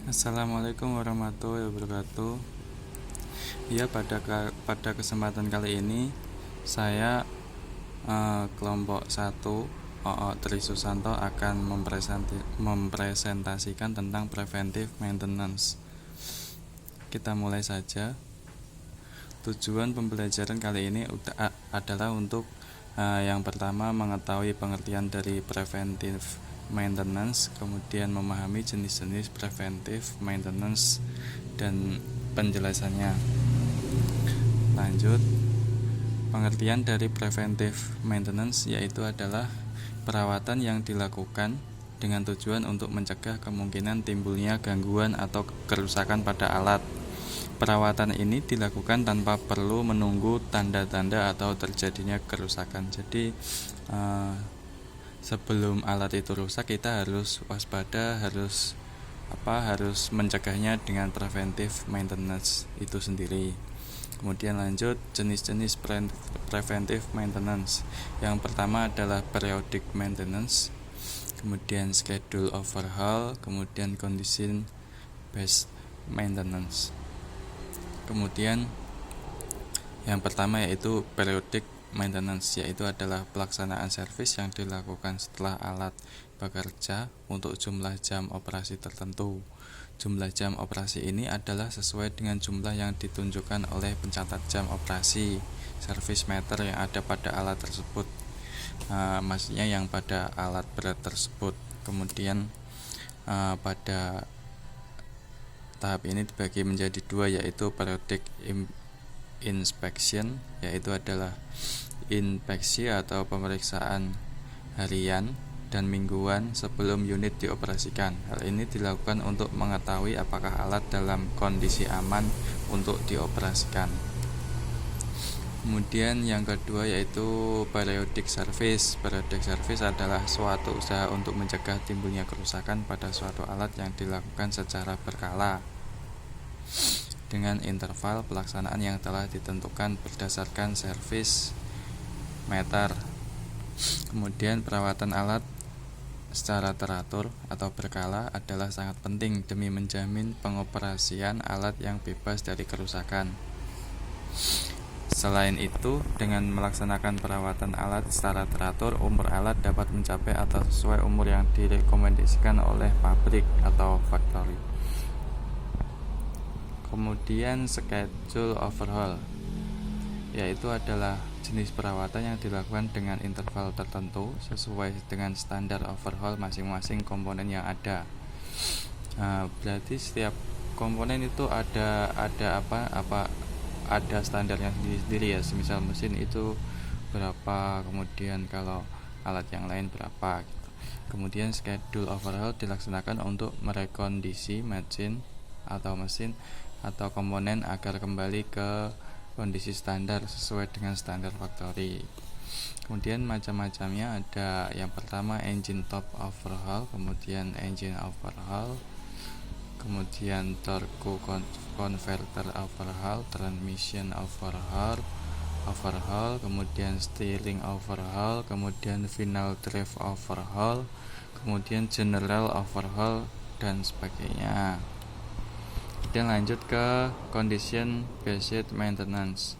Assalamualaikum warahmatullahi wabarakatuh. Ya, pada kesempatan kali ini saya kelompok 1 Tri Susanto akan mempresentasikan tentang preventive maintenance. Kita mulai saja. Tujuan pembelajaran kali ini adalah untuk yang pertama mengetahui pengertian dari preventive maintenance, kemudian memahami jenis-jenis preventive maintenance dan penjelasannya. Lanjut, pengertian dari preventive maintenance yaitu adalah perawatan yang dilakukan dengan tujuan untuk mencegah kemungkinan timbulnya gangguan atau kerusakan pada alat. Perawatan ini dilakukan tanpa perlu menunggu tanda-tanda atau terjadinya kerusakan. Jadi sebelum alat itu rusak kita harus waspada, harus mencegahnya dengan preventive maintenance itu sendiri. Kemudian lanjut, jenis-jenis preventive maintenance. Yang pertama adalah periodic maintenance, kemudian schedule overhaul, kemudian condition based maintenance. Kemudian yang pertama yaitu periodic maintenance, yaitu adalah pelaksanaan servis yang dilakukan setelah alat bekerja untuk jumlah jam operasi tertentu. Jumlah jam operasi ini adalah sesuai dengan jumlah yang ditunjukkan oleh pencatat jam operasi service meter yang ada pada alat tersebut. Maksudnya yang pada alat berat tersebut. Kemudian pada tahap ini dibagi menjadi dua, yaitu periodic inspection, yaitu adalah inspeksi atau pemeriksaan harian dan mingguan sebelum unit dioperasikan. Hal ini dilakukan untuk mengetahui apakah alat dalam kondisi aman untuk dioperasikan. Kemudian yang kedua yaitu periodic service. Periodic service adalah suatu usaha untuk mencegah timbulnya kerusakan pada suatu alat yang dilakukan secara berkala dengan interval pelaksanaan yang telah ditentukan berdasarkan service meter. Kemudian perawatan alat secara teratur atau berkala adalah sangat penting demi menjamin pengoperasian alat yang bebas dari kerusakan. Selain itu, dengan melaksanakan perawatan alat secara teratur, umur alat dapat mencapai atau sesuai umur yang direkomendasikan oleh pabrik atau factory. Kemudian schedule overhaul, yaitu adalah jenis perawatan yang dilakukan dengan interval tertentu sesuai dengan standar overhaul masing-masing komponen yang ada. Berarti setiap komponen itu ada standarnya sendiri ya. Semisal mesin itu berapa, kemudian kalau alat yang lain berapa gitu. Kemudian schedule overhaul dilaksanakan untuk merekondisi mesin atau komponen agar kembali ke kondisi standar sesuai dengan standar factory. Kemudian macam-macamnya ada, yang pertama engine top overhaul, kemudian engine overhaul, kemudian torque converter overhaul, transmission overhaul, kemudian steering overhaul, kemudian final drive overhaul, kemudian general overhaul dan sebagainya. Kemudian lanjut ke condition based maintenance,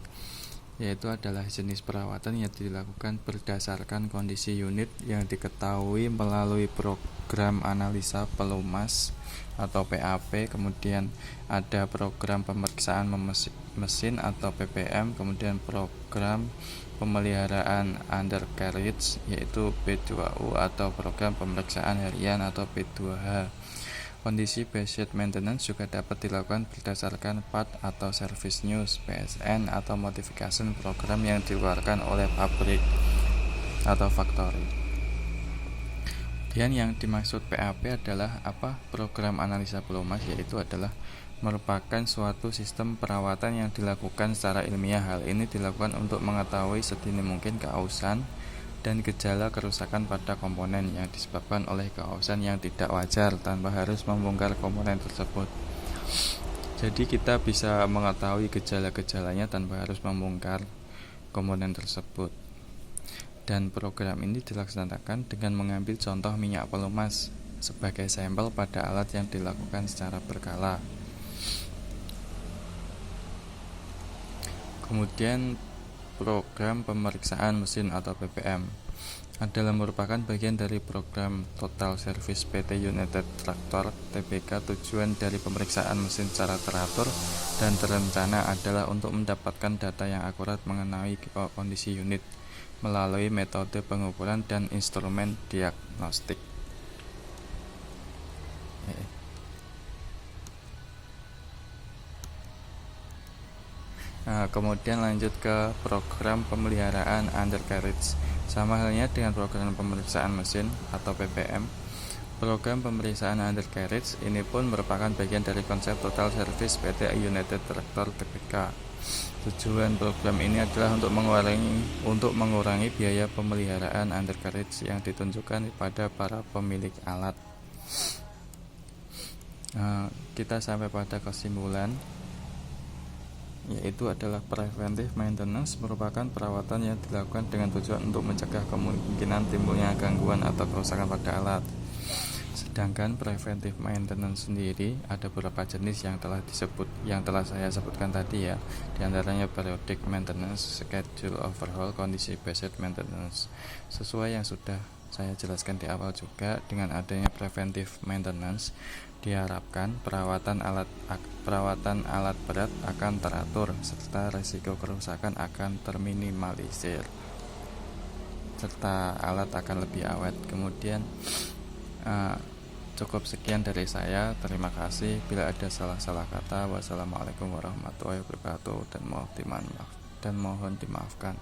yaitu adalah jenis perawatan yang dilakukan berdasarkan kondisi unit yang diketahui melalui program analisa pelumas atau PAP. Kemudian ada program pemeriksaan mesin atau PPM, kemudian program pemeliharaan undercarriage yaitu P2U atau program pemeriksaan harian atau P2H. Kondisi based maintenance juga dapat dilakukan berdasarkan part atau service news PSN atau modification program yang dikeluarkan oleh pabrik atau factory. Dan yang dimaksud PAP adalah program analisa pelumas, yaitu adalah merupakan suatu sistem perawatan yang dilakukan secara ilmiah. Hal ini dilakukan untuk mengetahui sedini mungkin keausan dan gejala kerusakan pada komponen yang disebabkan oleh keausan yang tidak wajar tanpa harus membongkar komponen tersebut. Jadi kita bisa mengetahui gejala-gejalanya tanpa harus membongkar komponen tersebut. Dan program ini dilaksanakan dengan mengambil contoh minyak pelumas sebagai sampel pada alat yang dilakukan secara berkala. Kemudian program pemeriksaan mesin atau PPM adalah merupakan bagian dari program Total Service PT United Tractor Tbk. Tujuan dari pemeriksaan mesin secara teratur dan terencana adalah untuk mendapatkan data yang akurat mengenai kondisi unit melalui metode pengukuran dan instrumen diagnostik. Nah, kemudian lanjut ke program pemeliharaan undercarriage. Sama halnya dengan program pemeriksaan mesin atau PPM, program pemeriksaan undercarriage ini pun merupakan bagian dari konsep Total Service PT United Tractor Tbk. Tujuan program ini adalah untuk mengurangi biaya pemeliharaan undercarriage yang ditunjukkan kepada para pemilik alat. Nah, kita sampai pada kesimpulan, yaitu adalah preventive maintenance merupakan perawatan yang dilakukan dengan tujuan untuk mencegah kemungkinan timbulnya gangguan atau kerusakan pada alat. Sedangkan preventive maintenance sendiri ada beberapa jenis yang telah saya sebutkan tadi ya. Di antaranya periodic maintenance, schedule overhaul, condition based maintenance. Sesuai yang sudah saya jelaskan di awal juga, dengan adanya preventive maintenance diharapkan perawatan alat berat akan teratur serta risiko kerusakan akan terminimalisir serta alat akan lebih awet. Kemudian cukup sekian dari saya. Terima kasih. Bila ada salah-salah kata, wassalamualaikum warahmatullahi wabarakatuh, dan mohon dimaafkan.